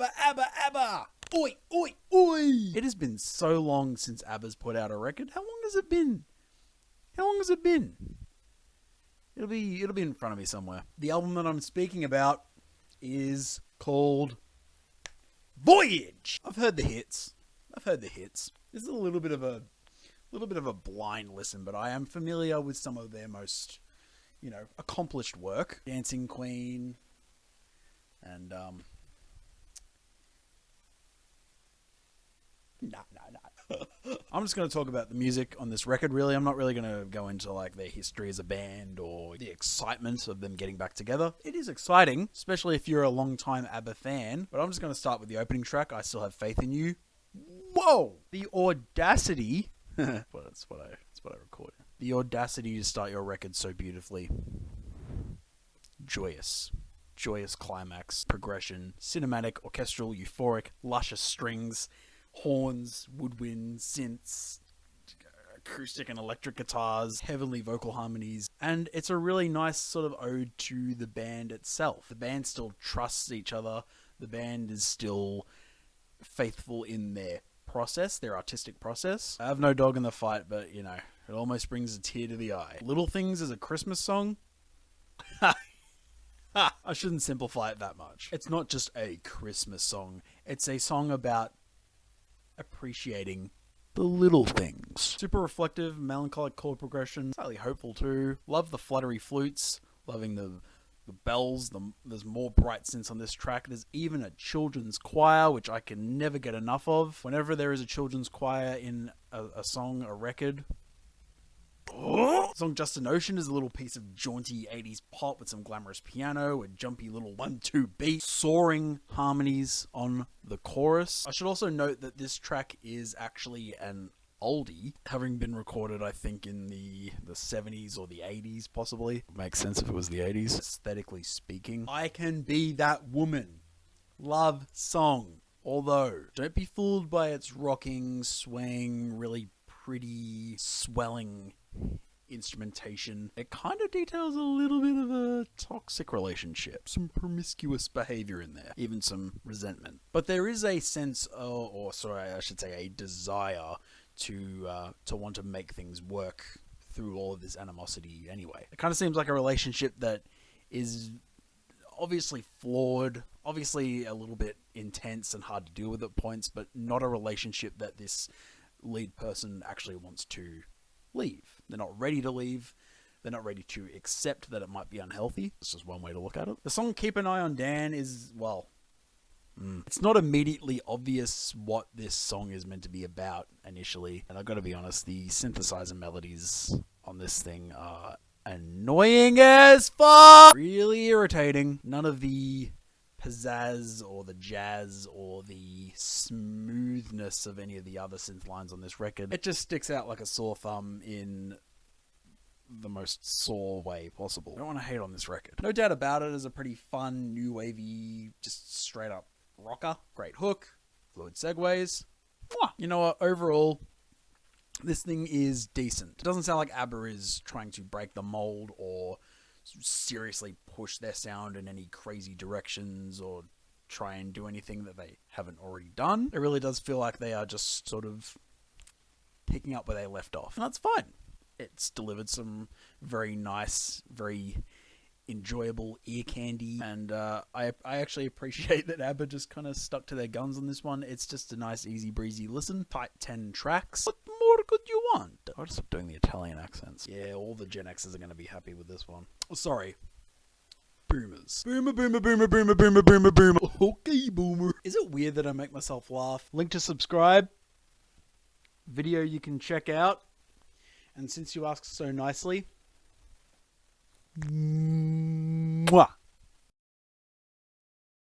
ABBA, ABBA, ABBA! Oi, oi, oi! It has been so long since ABBA's put out a record. How long has it been? How long has it been? It'll be in front of me somewhere. The album that I'm speaking about is called Voyage. I've heard the hits. This is a little bit of a blind listen, but I am familiar with some of their most, accomplished work. Dancing Queen and No. I'm just going to talk about the music on this record, really. I'm not really going to go into, their history as a band or the excitement of them getting back together. It is exciting, especially if you're a long-time ABBA fan. But I'm just going to start with the opening track, I Still Have Faith in You. Whoa! The audacity... well, that's what I recorded. The audacity to start your record so beautifully. Joyous climax, progression, cinematic, orchestral, euphoric, luscious strings... horns, woodwind, synths, acoustic and electric guitars, heavenly vocal harmonies, and it's a really nice sort of ode to the band itself. The band still trusts each other. The band is still faithful in their process, their artistic process. I have no dog in the fight, but, it almost brings a tear to the eye. Little Things is a Christmas song. I shouldn't simplify it that much. It's not just a Christmas song. It's a song about appreciating the little things. Super reflective, melancholic chord progression, slightly hopeful too. Love the fluttery flutes, loving the bells. There's more bright synths on this track. There's even a children's choir, which I can never get enough of. Whenever there is a children's choir in a song, a record. The song Just an Ocean is a little piece of jaunty 80s pop with some glamorous piano, a jumpy little 1-2 beat, soaring harmonies on the chorus. I should also note that this track is actually an oldie, having been recorded, I think, in the 70s or the 80s, possibly. It makes sense if it was the 80s, aesthetically speaking. I Can Be That Woman. Love song. Although, don't be fooled by its rocking, swaying, really pretty, swelling instrumentation. It kind of details a little bit of a toxic relationship, some promiscuous behavior in there, even some resentment. But there is a sense, a desire to want to make things work through all of this animosity anyway. It kind of seems like a relationship that is obviously flawed, obviously a little bit intense and hard to deal with at points, but not a relationship that this lead person actually wants to leave. They're not ready to leave. They're not ready to accept that it might be unhealthy. This is one way to look at it. The song Keep an Eye on Dan is, it's not immediately obvious what this song is meant to be about initially. And I've got to be honest, the synthesizer melodies on this thing are annoying as fuck. Really irritating. None of the pizzazz or the jazz or the smoothness of any of the other synth lines on this record. It just sticks out like a sore thumb in the most sore way possible. I don't want to hate on this record. No doubt about it is a pretty fun, new wavy, just straight up rocker. Great hook, fluid segues. You know what? Overall, this thing is decent. It doesn't sound like ABBA is trying to break the mold or seriously push their sound in any crazy directions or try and do anything that they haven't already done. It really does feel like they are just sort of picking up where they left off, and that's fine. It's delivered some very nice, very enjoyable ear candy, and I actually appreciate that ABBA just kind of stuck to their guns on this one. It's just a nice, easy breezy listen. Tight 10 tracks. What more could you want? I'll just stop doing the Italian accents. Yeah, all the Gen Xers are going to be happy with this one. Oh, sorry. Boomers. Boomer, boomer, boomer, boomer, boomer, boomer, boomer. Okay, boomer. Is it weird that I make myself laugh? Link to subscribe. Video you can check out. And since you asked so nicely... Mwah.